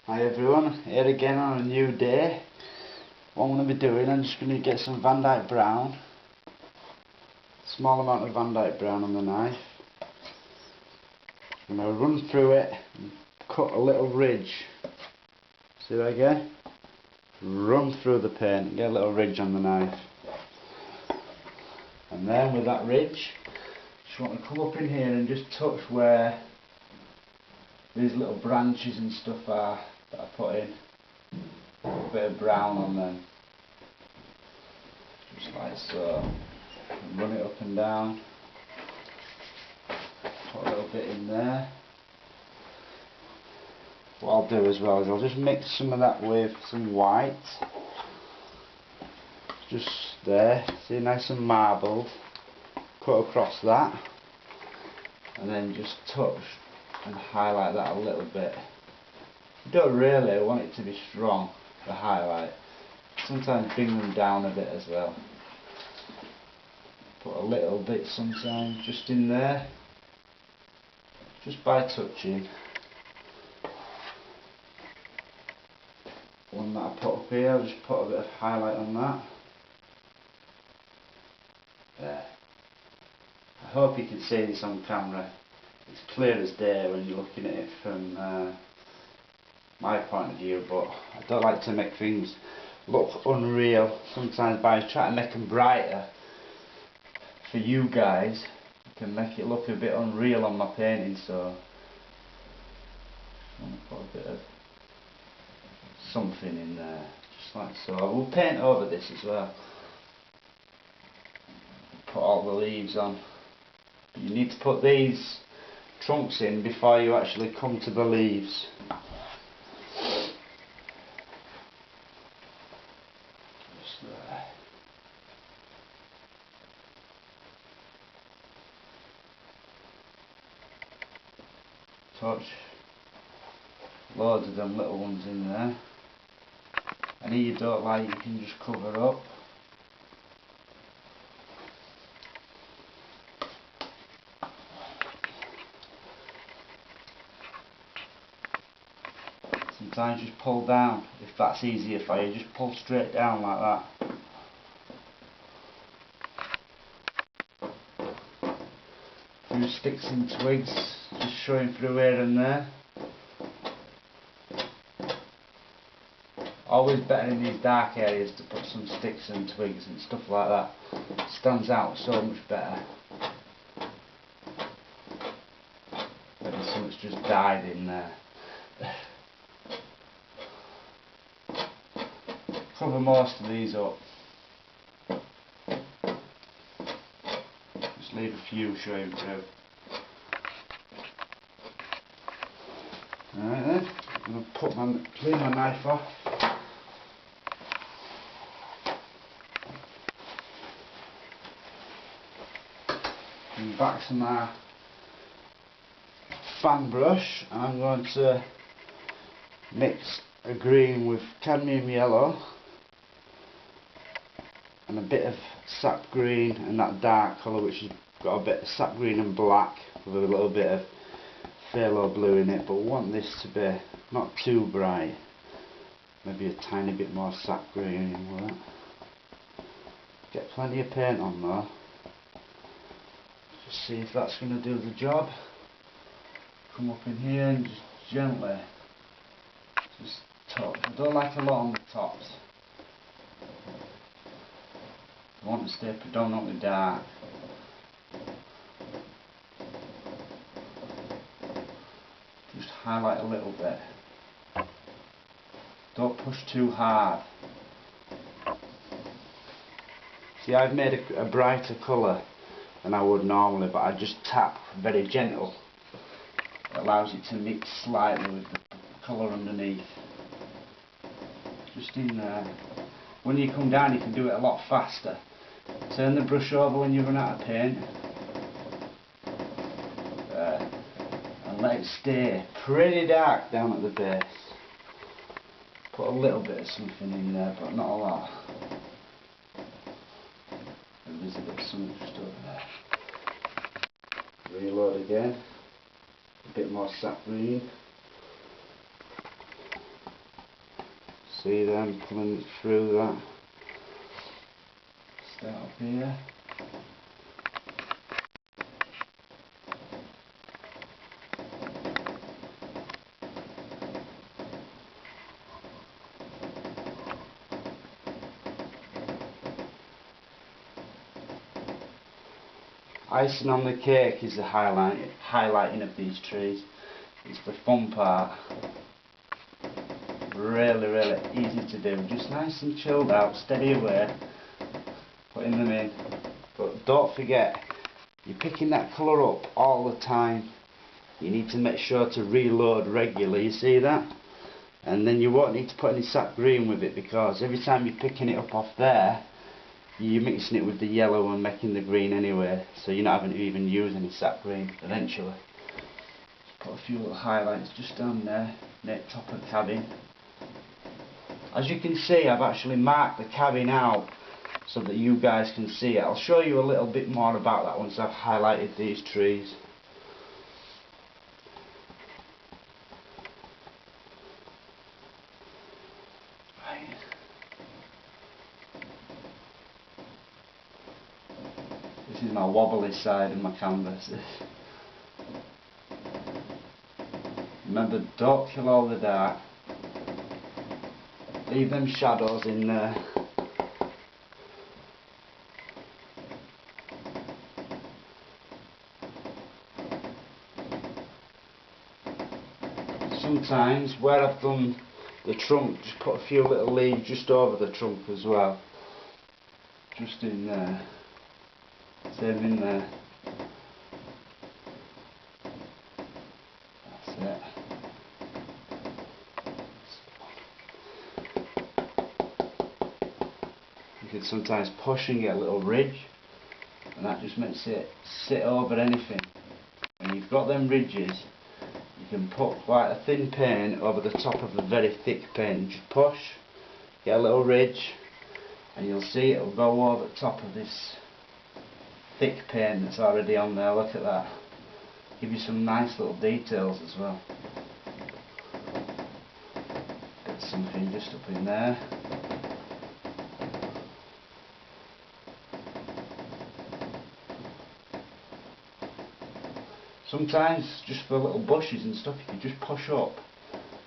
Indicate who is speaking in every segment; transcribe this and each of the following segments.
Speaker 1: Hi everyone, here again on a new day. What I'm going to be doing, I'm just going to get some Van Dyke brown. Small amount of Van Dyke brown on the knife. I'm going to run through it and cut a little ridge. See what I get? Run through the paint and get a little ridge on the knife. And then with that ridge, just want to come up in here and just touch where these little branches and stuff are that I put in. Put a bit of brown on them. Just like so. And run it up and down. Put a little bit in there. What I'll do as well is I'll just mix some of that with some white. Just there. See, nice and marbled. Cut across that. And then just touch and highlight that a little bit. You don't really want it to be strong, the highlight. Sometimes bring them down a bit as well. Put a little bit sometimes just in there, just by touching. One that I put up here, I'll just put a bit of highlight on that. There. I hope you can see this on camera. It's clear as day when you're looking at it from my point of view, but I don't like to make things look unreal. Sometimes by trying to make them brighter for you guys, I can make it look a bit unreal on my painting, so I'm going to put a bit of something in there, just like so. I will paint over this as well. Put all the leaves on. But you need to put these trunks in before you actually come to the leaves. Just there. Touch loads of them little ones in there. Any you don't like, you can just cover up. Sometimes just pull down, if that's easier for you, just pull straight down like that. A few sticks and twigs just showing through here and there. Always better in these dark areas to put some sticks and twigs and stuff like that. It stands out so much better. Maybe something's just died in there. Cover most of these up. Just leave a few showing through. Alright then, I'm going to clean my knife off. And back to my fan brush, and I'm going to mix a green with cadmium yellow and a bit of sap green and that dark colour which has got a bit of sap green and black with a little bit of phthalo blue in it, but we want this to be not too bright, maybe a tiny bit more sap green in with that. Get plenty of paint on though, just see if that's going to do the job. Come up in here and just gently just touch. I don't like a lot on the tops. I want to stay predominantly dark. Just highlight a little bit. Don't push too hard. See, I've made a brighter colour than I would normally, but I just tap very gentle. It allows it to mix slightly with the colour underneath. Just in there. When you come down, you can do it a lot faster. Turn the brush over when you run out of paint. There. And let it stay pretty dark down at the base. Put a little bit of something in there, but not a lot. There's a bit of something just over there. Reload again. A bit more sap green. See them coming through that. Start up here. Icing on the cake is the highlighting of these trees. It's the fun part. Really easy to do. Just nice and chilled out, steady away, putting them in. But don't forget, you're picking that colour up all the time. You need to make sure to reload regularly, you see that? And then you won't need to put any sap green with it, because every time you're picking it up off there, you're mixing it with the yellow and making the green anyway, so you're not having to even use any sap green eventually. Just put a few little highlights just down there, near the top of the cabin. As you can see, I've actually marked the cabin out so that you guys can see it. I'll show you a little bit more about that once I've highlighted these trees. Right. This is my wobbly side of my canvas. Remember, don't kill all the dark. Leave them shadows in there. Sometimes where I've done the trunk, just put a few little leaves just over the trunk as well. Just in there. Same in there. That's it. You can sometimes push and get a little ridge, and that just makes it sit over anything. When you've got them ridges, you can put quite a thin paint over the top of a very thick paint. Just push, get a little ridge, and you'll see it'll go over the top of this thick paint that's already on there. Look at that. Give you some nice little details as well. Get something just up in there. Sometimes, just for little bushes and stuff, you can just push up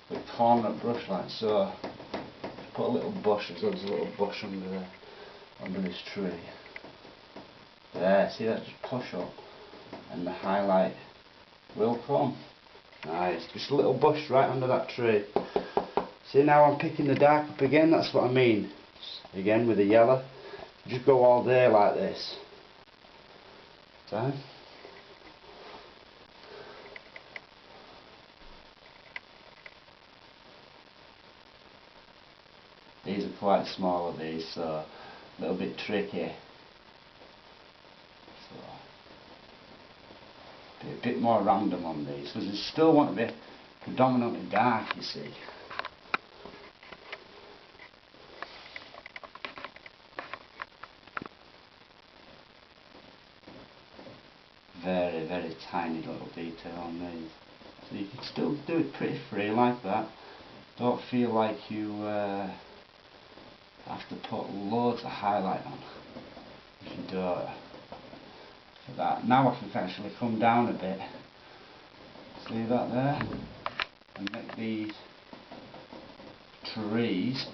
Speaker 1: with a corner brush like so. Just put a little bush, there's a little bush under this tree. There, see that? Just push up and the highlight will come. Nice, just a little bush right under that tree. See, now I'm picking the dark up again, that's what I mean. Again with the yellow. Just go all day like this. So. These are quite small of these, so a little bit tricky. So be a bit more random on these, because they still want to be predominantly dark, you see. Very tiny little detail on these. So you can still do it pretty free like that. Don't feel like you have to put loads of highlight on. If you do it like that. Now I can actually come down a bit. See that there? And make these trees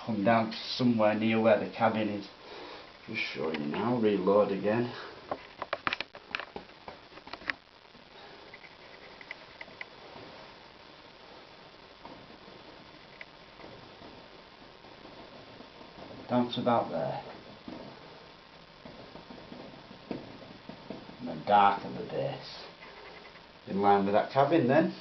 Speaker 1: come down to somewhere near where the cabin is. Just show you now, reload again. Down to about there. And then darken the base. In line with that cabin then.